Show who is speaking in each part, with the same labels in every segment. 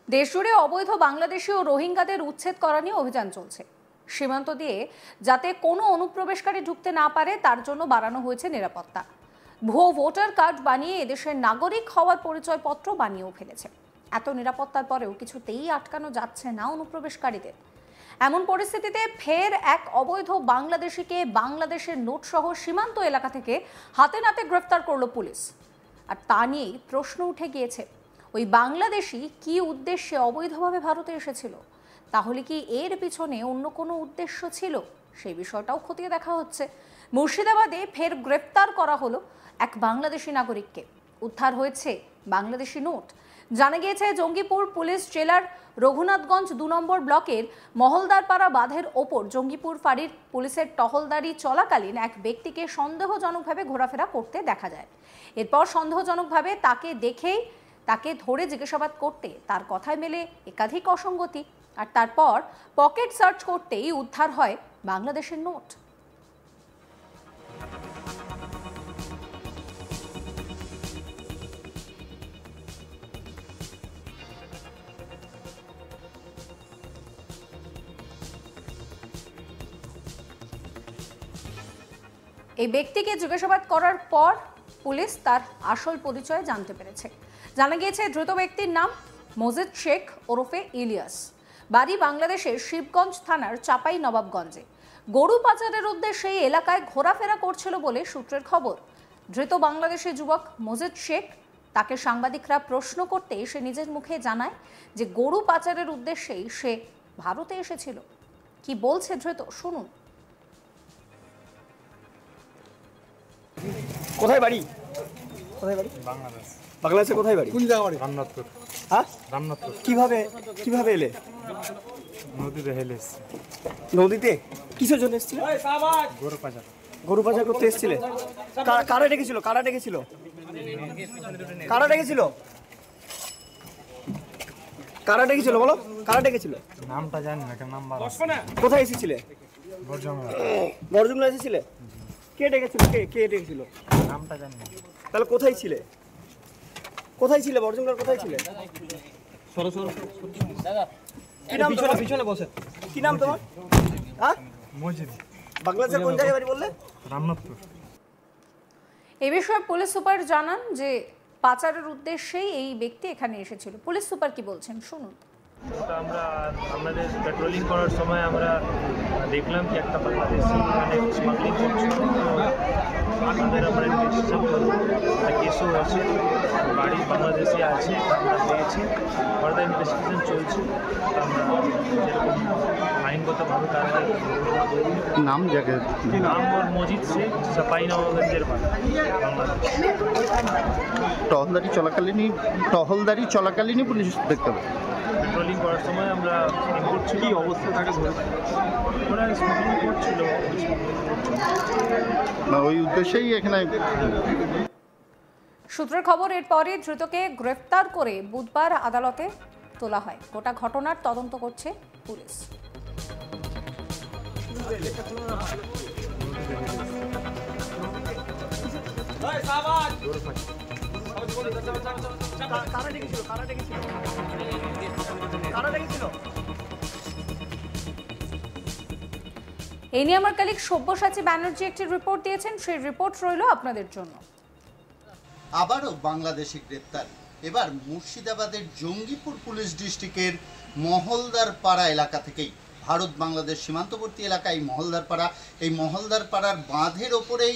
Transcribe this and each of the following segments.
Speaker 1: দেশজুড়ে অবৈধ বাংলাদেশি ও রোহিঙ্গাদের উচ্ছেদ করা নিয়ে অভিযান চলছে। সীমান্ত দিয়ে যাতে কোনো অনুপ্রবেশকারী ঢুকতে না পারে তার জন্য বাড়ানো হয়েছে নিরাপত্তা। ভুয়ো ভোটার কার্ড বানিয়ে এদেশের নাগরিক হওয়ার পরিচয়পত্র বানিয়েও ফেলেছে। এত নিরাপত্তার পরেও কিছুতেই আটকানো যাচ্ছে না অনুপ্রবেশকারীদের। এমন পরিস্থিতিতে ফের এক অবৈধ বাংলাদেশিকে বাংলাদেশের নোটসহ সীমান্ত এলাকা থেকে হাতে নাতে গ্রেফতার করল পুলিশ। আর তা নিয়েই প্রশ্ন উঠে গিয়েছে, ওই বাংলাদেশি কি উদ্দেশ্যে অবৈধভাবে ভারতে এসেছিল? তাহলে কি এর পিছনে অন্য কোনো উদ্দেশ্য ছিল? সেই বিষয়টাও খতিয়ে দেখা হচ্ছে। মুর্শিদাবাদে ফের গ্রেফতার করা হলো এক বাংলাদেশি নাগরিককে। উদ্ধার হয়েছে বাংলাদেশি নোট। জানা গিয়েছে, জঙ্গিপুর পুলিশ জেলার রঘুনাথগঞ্জ ২ নম্বর ব্লকের মহলদারপাড়া বাঁধের ওপর জঙ্গিপুর ফাঁড়ির পুলিশের টহলদারি চলাকালীন এক ব্যক্তিকে সন্দেহজনকভাবে ঘোরাফেরা করতে দেখা যায়। এরপর সন্দেহজনকভাবে তাকে ধরে জিজ্ঞাসাবাদ করতে তার কথায় মেলে একাধিক অসঙ্গতি। আর তারপর পকেট সার্চ করতেই উদ্ধার হয় বাংলাদেশের নোট। এই ব্যক্তিকে জিজ্ঞাসাবাদ করার পর পুলিশ তার আসল পরিচয় জানতে পেরেছে। জানা গিয়েছে, ধৃত ব্যক্তির নাম মজিদ শেখ ওরফে ইলিয়াস। বাড়ি বাংলাদেশের শিবগঞ্জ থানার চাপাই নবাবগঞ্জে। গরু পাচারের উদ্দেশ্যে এই এলাকায় ঘোরাফেরা করছিল বলে সূত্রের খবর। ধৃত বাংলাদেশি যুবক মজিদ শেখ, তাকে সাংবাদিকরা প্রশ্ন করতে সে নিজের মুখে জানায় যে গরু পাচারের উদ্দেশ্যেই সে ভারতে এসেছিল। কি বলছে ধৃত, শুনুন।
Speaker 2: কোথায় বাড়ি?
Speaker 3: বাংলাদেশ।
Speaker 2: বাংলাদেশে কোথায় বাড়ি?
Speaker 3: কোন জায়গা বাড়ি? রামনাথপুর।
Speaker 2: হ্যাঁ,
Speaker 3: রামনাথপুর।
Speaker 2: কিভাবে এলে?
Speaker 3: নদীতে হেলে এসছে।
Speaker 2: নদীতে কিসের জন্য এসেছিলে? গরু পাচার করতে এসেছিলে? কারা ডেকেছিল? কারা ডেকেছিল বলো, কারা ডেকেছিল?
Speaker 3: নামটা জানি না, নাম্বার।
Speaker 2: কোথায় এসেছিলে? বরজংলা এসেছিলে? কে ডেকেছিল? কে ডেকেছিল?
Speaker 3: নামটা জানি না।
Speaker 2: তাহলে কোথায় ছিলে? বরজংলার কোথায় ছিলে? কি নাম তোমার? পিছনে বসে। কি নাম তোমার? হ্যাঁ,
Speaker 3: মজিদ।
Speaker 2: বাংলাদেশের কোন জায়গায় বাড়ি বললে?
Speaker 3: রামনাথপুর।
Speaker 1: এই বিষয়ে পুলিশ সুপার জানান যে পাচারের উদ্দেশ্যেই এই ব্যক্তি এখানে এসেছিল। পুলিশ সুপার কি বলছেন, শুনুন।
Speaker 4: আমাদের পেট্রোলিং করার সময় আমরা দেখলাম কি একটা বাংলাদেশি এখানে স্মাগলিং করছিল। আমাদের আমরা ইনভেস্টিগেশন করব, একটা কেসও হয়েছে, বাড়ি বাংলাদেশি আছে, আমরা পেয়েছি। ফার্দার ইনভেস্টিগেশন চলছে। আমরা যেরকম আইনগতভাবে কারণে
Speaker 5: নাম
Speaker 4: ওর মজিদ শেখ, চাপাই নবাবগঞ্জের বাড়ি, বাংলাদেশ।
Speaker 5: টহলদারি চলাকালীনই পুলিশ দেখতে পাবে।
Speaker 4: পেট্রোলিং করার সময় আমরা করছি কি অবস্থা তাকে ধরে ওরা স্মাগলিং করছিল,
Speaker 5: ওই উদ্দেশ্যেই এখানে।
Speaker 1: সূত্রের খবর, এরপরে ধৃতকে গ্রেফতার করে বুধবার আদালতে তোলা হয়। গোটা ঘটনার তদন্ত করছে পুলিশ। এই নিয়ে আমার কলিগ সব্যসাচী ব্যানার্জি একটি রিপোর্ট দিয়েছেন, সেই রিপোর্ট রইল আপনাদের জন্য।
Speaker 6: আবারও বাংলাদেশি গ্রেপ্তার, এবার মুর্শিদাবাদের জঙ্গিপুর পুলিশ ডিস্ট্রিক্টের মহলদারপাড়া এলাকা থেকেই। ভারত বাংলাদেশ সীমান্তবর্তী এলাকায় মহলদারপাড়া, এই মহলদারপাড়ার বাঁধের ওপরেই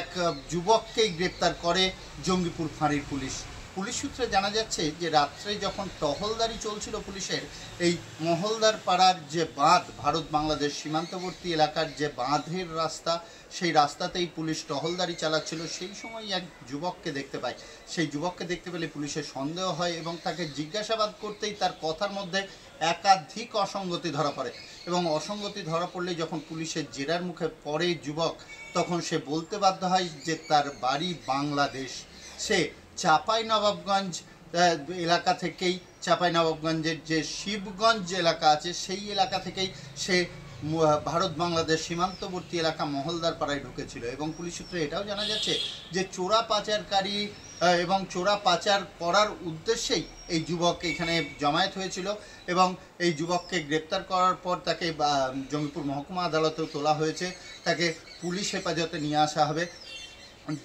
Speaker 6: এক যুবককেই গ্রেপ্তার করে জঙ্গিপুর ফাঁড়ির পুলিশ। পুলিশ সূত্রে জানা যাচ্ছে যে রাত্রে যখন টহলদারি চলছিল পুলিশের, এই মহলদারপাড়ার যে বাঁধ, ভারত বাংলাদেশ সীমান্তবর্তী এলাকার যে বাঁধের রাস্তা, সেই রাস্তাতেই পুলিশ টহলদারি চালাচ্ছিল। সেই সময় এক যুবককে দেখতে পায়। সেই যুবককে দেখতে পেলে পুলিশের সন্দেহ হয় এবং তাকে জিজ্ঞাসাবাদ করতেই তার কথার মধ্যে একাধিক অসঙ্গতি ধরা পড়ে। এবং অসঙ্গতি ধরা পড়লে যখন পুলিশের জেরার মুখে পড়ে যুবক, তখন সে বলতে বাধ্য হয় যে তার বাড়ি বাংলাদেশ। সে চাপাই নবাবগঞ্জ এলাকা থেকেই, চাপাই নবাবগঞ্জের যে শিবগঞ্জ এলাকা আছে সেই এলাকা থেকেই সে ভারত বাংলাদেশ সীমান্তবর্তী এলাকা মহলদার পাড়ায় ঢুকেছিল এবং পুলিশ সূত্রে এটাও জানা যাচ্ছে যে চোরা পাচারকারী এবং চোরা পাচার করার উদ্দেশ্যেই এই যুবক এখানে জমায়েত হয়েছিল এবং এই যুবককে গ্রেপ্তার করার পর তাকে জঙ্গিপুর মহকুমা আদালতেও তোলা হয়েছে, তাকে পুলিশ হেফাজতে নিয়ে আসা হবে।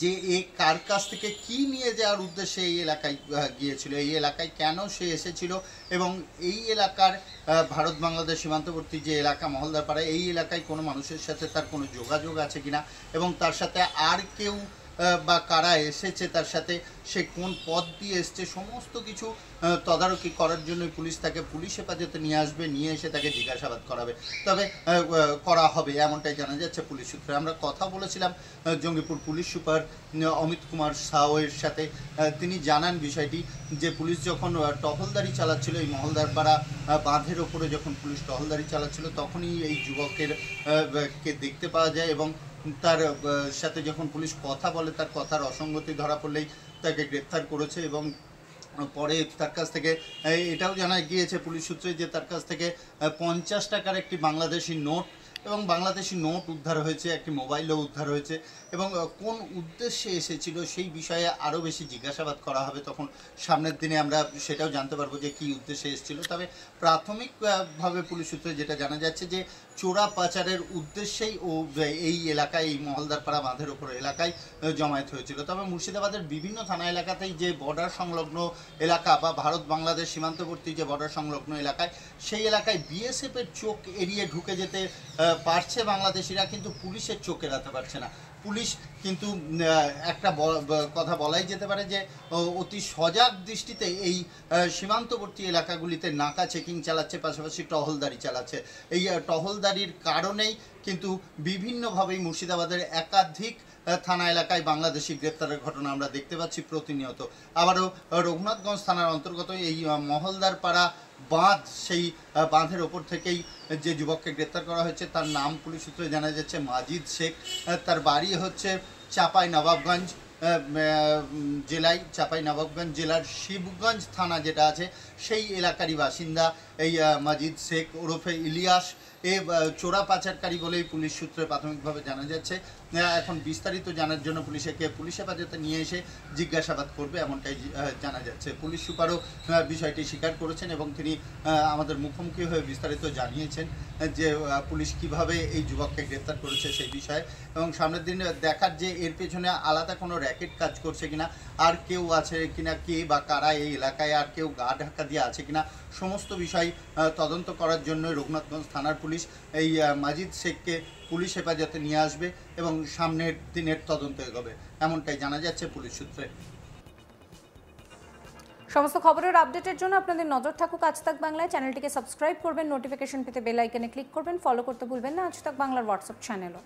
Speaker 6: যে কার কাছ থেকে কি নিয়ে যাওয়ার উদ্দেশ্যে এই এলাকায় গিয়েছিল, এই এলাকায় কেন সে এসেছিল এবং এই এলাকার ভারত বাংলাদেশ সীমান্তবর্তী যে এলাকা মহলদার পাড়া, এই এলাকায় কোনো মানুষের সাথে তার কোনো যোগাযোগ আছে কিনা এবং তার সাথে আর কেউ বা কারা এসেছে তার সাথে, সে কোন পথ দিয়ে এসছে, সমস্ত কিছু তদারকি করার জন্য পুলিশ তাকে পুলিশ হেফাজতে নিয়ে আসবে, নিয়ে এসে তাকে জিজ্ঞাসাবাদ করাবে, তবে করা হবে এমনটাই জানা যাচ্ছে পুলিশ সূত্রে। আমরা কথা বলেছিলাম জঙ্গিপুর পুলিশ সুপার অমিত কুমার সাউয়ের সাথে, তিনি জানান বিষয়টি যে পুলিশ যখন টহলদারি চালাচ্ছিল এই মহলদার পাড়া বাঁধের ওপরে, যখন পুলিশ টহলদারি চালাচ্ছিল তখনই এই যুবকের কে দেখতে পাওয়া যায় এবং তার সাথে যখন পুলিশ কথা বলে তার কথার অসঙ্গতি ধরা পড়লেই তাকে গ্রেপ্তার করেছে এবং পরে তার কাছ থেকে এটাও জানা গিয়েছে পুলিশ সূত্রে যে তার কাছ থেকে 50 টাকার একটি বাংলাদেশি নোট এবং বাংলাদেশি নোট উদ্ধার হয়েছে, একটি মোবাইলও উদ্ধার হয়েছে এবং কোন উদ্দেশ্যে এসেছিল সেই বিষয়ে আরও বেশি জিজ্ঞাসাবাদ করা হবে, তখন সামনের দিনে আমরা সেটাও জানতে পারবো যে কী উদ্দেশ্যে এসেছিল। তবে প্রাথমিকভাবে পুলিশ সূত্রে যেটা জানা যাচ্ছে যে চোরা পাচারের উদ্দেশ্যেই ও এই এলাকায়, এই মহলদার পাড়া বাঁধের ওপর এলাকায় জমায়েত হয়েছিল। তবে মুর্শিদাবাদের বিভিন্ন থানা এলাকাতেই যে বর্ডার সংলগ্ন এলাকা বা ভারত বাংলাদেশ সীমান্তবর্তী যে বর্ডার সংলগ্ন এলাকায়, সেই এলাকায় বিএসএফের চোখ এড়িয়ে ঢুকে যেতে পারছে বাংলাদেশিরা, কিন্তু পুলিশের চোখ এড়াতে পারছে না। পুলিশ কিন্তু একটা কথা বলাই যেতে পারে যে অতি সজাগ দৃষ্টিতে এই সীমান্তবর্তী এলাকাগুলিতে নাকা চেকিং চালাচ্ছে, পাশাপাশি টহলদারি চালাচ্ছে। এই টহলদারির কারণেই কিন্তু বিভিন্নভাবেই মুর্শিদাবাদের একাধিক থানা এলাকায় বাংলাদেশি গ্রেপ্তারের ঘটনা আমরা দেখতে পাচ্ছি প্রতিনিয়ত। আবারও রঘুনাথগঞ্জ থানার অন্তর্গত এই মহলদার পাড়া বাঁধ, সেই বাঁধের ওপর থেকেই যে যুবককে গ্রেপ্তার করা হয়েছে তার নাম পুলিশ সূত্রে জানা যাচ্ছে মাজিদ শেখ। তার বাড়ি হচ্ছে চাঁপাইনবাবগঞ্জ জেলায়, চাঁপাইনবাবগঞ্জ জেলার শিবগঞ্জ থানা যেটা আছে সেই এলাকারই বাসিন্দা এই মাজিদ শেখ ওরফে ইলিয়াস। এ চোরা পাচারকারী বলেই পুলিশ সূত্রে প্রাথমিকভাবে জানা যাচ্ছে। এখন বিস্তারিত জানার জন্য পুলিশকে পুলিশ হেফাজতে নিয়ে এসে জিজ্ঞাসাবাদ করবে এমনটাই জানা যাচ্ছে। পুলিশ সুপারও বিষয়টি স্বীকার করেছেন এবং তিনি আমাদের মুখোমুখি হয়ে বিস্তারিত জানিয়েছেন যে পুলিশ কিভাবে এই যুবককে গ্রেপ্তার করেছে সেই বিষয়ে এবং সামনের দিনে দেখার যে এর পেছনে আলাদা কোনো র্যাকেট কাজ করছে কিনা, আর কেউ আছে কিনা, কে বা কারা এই এলাকায় আর কেউ গা ঢাকা দিয়ে আছে কিনা, সমস্ত বিষয় তদন্ত করার জন্য রঘুনাথগঞ্জ থানার পুলিশ এই মাজিদ শেখকে পুলিশ হেফাজতে নিয়ে আসবে এবং সামনের দিনের তদন্ত এগোবে এমনটাই জানা যাচ্ছে পুলিশ সূত্রে।
Speaker 1: সমস্ত খবরের আপডেটের জন্য আপনাদের নজর থাকুক আজ তাক বাংলায়। চ্যানেলটিকে সাবস্ক্রাইব করবেন, নোটিফিকেশন পেতে বেল আইকনে ক্লিক করবেন, ফলো করতে ভুলবেন না আজ তাক বাংলার হোয়াটসঅ্যাপ চ্যানেলও।